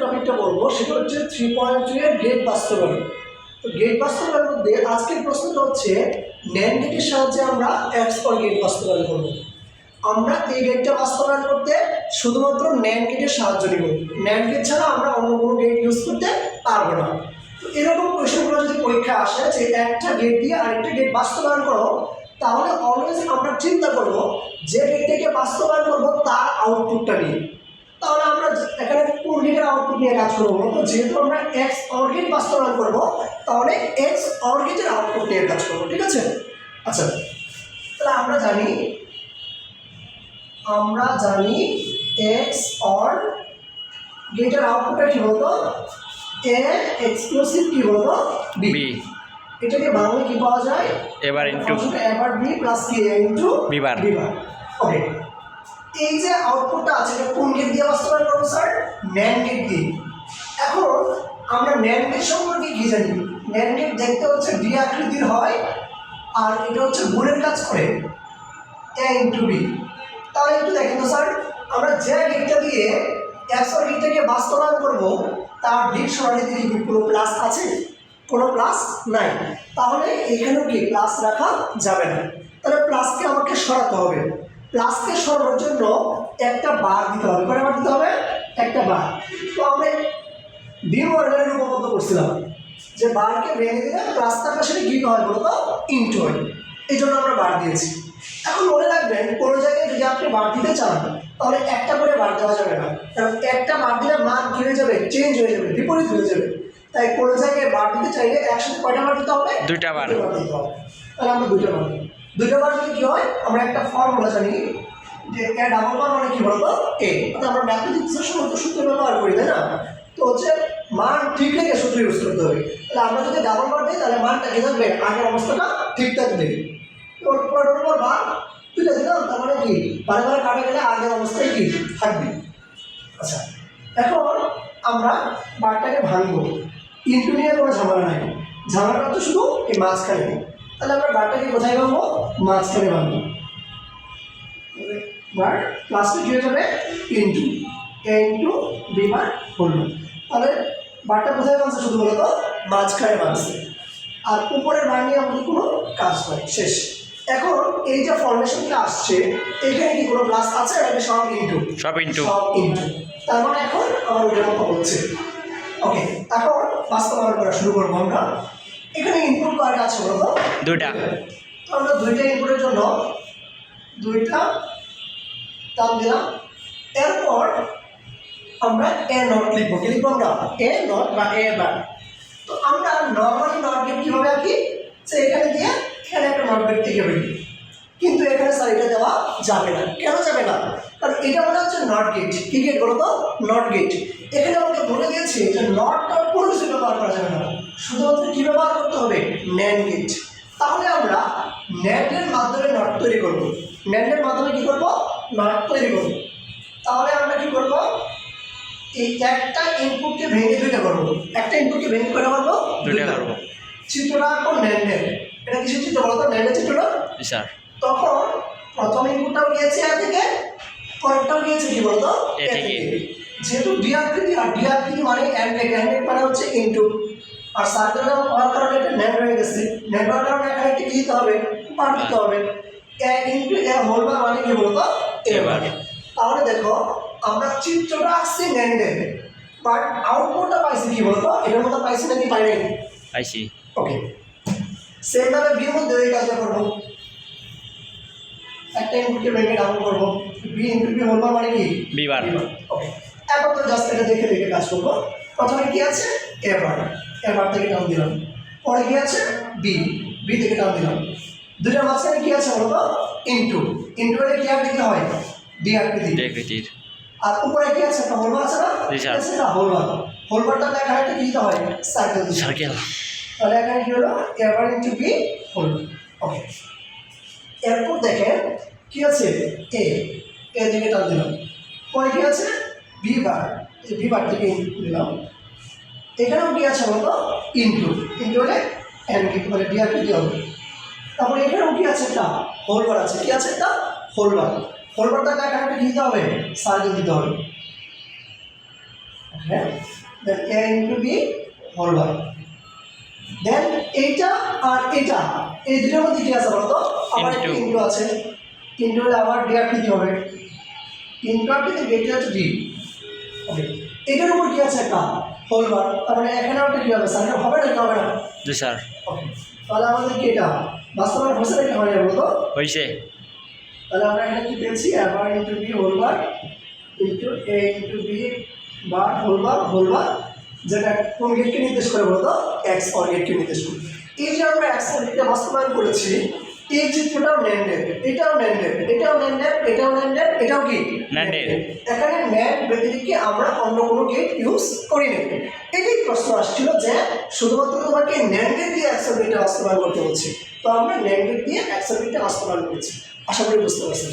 টপিকটা বলবো সেটা হচ্ছে 3.2 এর গেট বাস্তবায়ন। তো গেট বাস্তবায়নের মধ্যে আজকের প্রশ্নটা হচ্ছে ন্যান্ড গেটের সাহায্যে আমরা XOR গেট বাস্তবায়ন করব। আমরা এই গেটটা বাস্তবায়ন করতে শুধুমাত্র ন্যান্ড গেটের সাহায্য নিব। ন্যান্ড গেট ছাড়া আমরা অন্য কোনো গেট ইউজ করতে পারবো না। তো এরকম কোয়েশ্চেনগুলো যদি পরীক্ষা আসে যে একটা গেট দিয়ে আরেকটা গেট বাস্তবায়ন করো, তাহলে অলওয়েজ আমরা চিন্তা করব যে গেটটাকে বাস্তবায়ন করবো তার আউটপুটটা নিয়ে। তাহলে আমরা এখানে কোন গেটের আউটপুট নিয়ে কাজ করবো? তো যেহেতু আমরা XOR গেট বাস্তবায়ন করবো, তাহলে XOR গেটের আউটপুট নিয়ে কাজ করবো। ঠিক আছে? আচ্ছা, তাহলে আমরা জানি XOR গেটের আউটপুটটা কি বলতো? A এক্সক্লুসিভ কি বলতো? B। এটাকে বাংলায় কি পাওয়া যায়? এবার ইনটু এবার B প্লাস কি ইনটু B বার। ওকে, এই যে আউটপুটটা আছে এটা কোন গেট দিয়ে বাস্তবায়ন করবো স্যার? ন্যান্ড গেট দিয়ে। এখন আমরা ন্যান্ড গেট সম্পর্কে কি জানি? ন্যান্ড গেট দেখতে হচ্ছে ডি আকৃতির হয়, আর এটা হচ্ছে গুণের কাজ করে A ইনটু B। তাহলে একটু দেখেন তো স্যার, আমরা যে গেটটা দিয়ে XOR গেটটাকে বাস্তবায়ন করব তার দিক সরাসরি কি কোনো প্লাস আছে? কোনো প্লাস নাই। তাহলে এখানেও কি প্লাস রাখা যাবে না। তাহলে প্লাসকে আমাকে সরাতে হবে। প্লাসকে সরানোর জন্য একটা বার দিতে হবে। কয়টা বার দিতে হবে? একটা বার। তো আমরা দ্বিবর্গের রূপবদ্ধ করছিলাম যে বারকে ভেঙে দিলে প্লাসটার পাশে কি হয় বলতো? ইনটু হয়। এই জন্য আমরা বার দিয়েছি। এখন মনে রাখবেন, কোনো জায়গায় যদি আপনি বার দিতে চান তাহলে একটা করে বার দেওয়া যাবে না, কারণ একটা বার দিলে মান কি হয়ে যাবে? চেঞ্জ হয়ে যাবে, বিপরীত হয়ে যাবে। তাই কোনো জায়গায় বার দিতে চাইলে একসাথে কয়টা বার দিতে হবে? দুইটা বার দিতে হবে। তাহলে আমরা দুইটা বার দিই। দুইটা বার দিলে কি হয়? আমরা একটা ফর্মুলা জানি যে এ ডাবল বার মানে কি বলতো? এ। আমরা ম্যাথমেটিক্সের সময় তো সূত্র ব্যবহার করি, তাই না? তো হচ্ছে মান ঠিক রেখে সূত্র ইউজ করতে হবে। তাহলে আমরা যদি ডাবল বার দিই তাহলে মানটা কি থাকবে? আগের অবস্থাটা ঠিক থাকবে। পর বার তুলে দিলাম, তার মানে কি বারে বারে কাটা গেলে আগের অবস্থায় কি থাকবে। আচ্ছা, এখন আমরা বারটাকে ভাঙবো। ইনটু নিয়ে কোনো ঝামেলা নাই, ঝামেলাটা তো শুধু এই মাঝখানে। তাহলে আমরা বারটাকে কোথায় ভাঙবো? মাঝখানে ভাঙবো। বার প্লাসটা কি হয়ে যাবে? ইনটু A ইনটু B বার হলো। তাহলে বারটা কোথায় ভাঙছে? শুধু বলতো মাঝখানে ভাঙছে। আর উপরের বার নিয়ে আমাদের কোনো কাজ নয়, শেষ। এখন এই যে ফর্মেশনটা আসছে এখানে কি কোনো প্লাস আছে? নাকি সব ইনটু? সব ইনটু। তার মানে এখন আমার ওটার মতো হচ্ছে। ওকে, এখন বাস্তবায়ন করা শুরু করবো আমরা। এখানে ইনপুট কয়টা আছে বলতো? দুইটা। তো আমরা দুইটা ইনপুটের জন্য দুইটা টান দিলাম। এরপর আমরা এ নট লিখবো। কি লিখবো আমরা? এ নট বা এ বার। তো আমরা নর্মালি নট গেট কিভাবে আঁকি? যে এখানে দিয়ে এখানে একটা নট গেট থেকে বেরিয়ে, কিন্তু এখানে স্যার এটা দেওয়া যাবে না। কেন যাবে না? কারণ এটা মনে হচ্ছে নট গেট। কি গেট বলো তো? Not gate. এখানে আমাকে বলে দিয়েছে যে নট কোনো কিছু ব্যবহার করা যাবে না, শুধুমাত্র কি ব্যবহার করতে হবে? NAND gate. তাহলে আমরা ন্যান্ডের মাধ্যমে নট তৈরি করবো। ন্যান্ডের মাধ্যমে কি করবো? নট তৈরি করবো। তাহলে আমরা কি করবো? এই একটা ইনপুটকে ভেঙে দুইটা করবো। একটা ইনপুটকে ভেঙে করে করবো দুইটা করবো। চিত্রটা এখন ন্যান্ডের। এটা কিসের চিত্র বলতো? ন্যান্ডের চিত্রটা। স্যার, তখন প্রথম ইনপুটটাও গিয়েছে এ থেকে, পরেরটাও গিয়েছে কি বলতো? এ থেকে। যেহেতু ডি আকৃতি, আর ডি আকৃতি মানে অ্যান্ড মানে হচ্ছে ইনটু, আর সার্কেলটা হওয়ার কারণে এটা ন্যান্ড হয়ে গেছে। ন্যান্ড হওয়ার কারণে এখানে কি দিতে হবে? বার দিতে হবে। এ ইনটু এ হোল বার মানে কি বলতো? এ বার। তাহলে দেখো আমরা চিত্রটা আসছে ন্যান্ডের, বাট আউটপুটটা পাইছি কি বলতো? এটার মতো পাইছি নাকি পাই নাই? পাইছি। ওকে, সেম ভাবে বির মধ্যে এই কাজটা করবো। একটা ইনপুটকে ভেঙে ডাবল করবো। B into B whole bar মানে কি? বি বার। ওকে, এখন তো জাস্ট এটা দেখে দেখে কাজ করবো। প্রথমে কি আছে? এ বার। এ বার থেকে টান দিলাম। পরে কি আছে? বি। বি থেকে টান দিলাম। দুইটার মাঝখানে কি আছে বলতো? ইনটু। ইনটু হলে কি আকৃতি হয়? ডি আকৃতির। আর উপরে কি আছে? একটা হোল বার আছে না? এটা হোল বার। হোল বারটা দেখা একটা কি দিতে হয়? সার্কেল। তাহলে এখানে কি হলো? এ বার ইনটু বি হোল। ওকে, এরপর দেখেন কি আছে? এ। এ থেকে টান দিলাম। পরে কি আছে? B bar. এই বি বার থেকে ইনটু দিলাম। এখানেও কি আছে বলতো? ইনটু। ইনটু হলে এন কি মানে ডি আকৃতি হবে। তারপরে এখানেও কি আছে? একটা হোল বার আছে। কি আছে? একটা হোল বার। হোল বারটা এখানে একটা কি দিতে হবে? সার্কেল দিতে হবে। হ্যাঁ দেন এ ইন্টু বি হোল বার। দেন এইটা আর এটা এই দুটোর মধ্যে কি আছে বলতো? আবার একটা ইন্টু আছে, ইন্টু হলে আবার ডি আকৃতি হবে, ইন্টু আকৃতি এটা হচ্ছে ডি। ওকে, এটার উপর কি আছে একটা হোল বার, তার মানে এখানে একটা কি হবে স্যার? হবে না কি হবে না? জি স্যার। ওকে, তাহলে আমাদের কি এটা বাস্তবায়ন হয়েছে নাকি হয় না বলতো? হয়েছে। তাহলে আমরা এখানে কি পেয়েছি? আবার into B whole bar into A into B bar whole bar, যেটা কোন গেটকে নির্দেশ করে বলতো? এক্স অর গেটকে নির্দেশ করে। এই যে আমরা এক্স অর গেটকে বাস্তবায়ন করেছি, এই চিত্রটাও ন্যান্ডেড, এটাও ন্যান্ডেড, এটাও ন্যান্ডেড, এটাও ন্যান্ডেড, এটাও কি ন্যান্ডেড। এখানে ন্যান্ড ব্যতিরিক্ত আমরা অন্য কোনো গেট ইউজ করি না। এটাই প্রশ্ন আসছিল যে শুধুমাত্র তোমাকে ন্যান্ডেড দিয়ে এক্স অর গেটটা বাস্তবায়ন করতে হচ্ছে, তো আমরা ন্যান্ডেড দিয়ে এক্স অর গেটটা বাস্তবায়ন করেছি। আশা করি বুঝতে পারছি।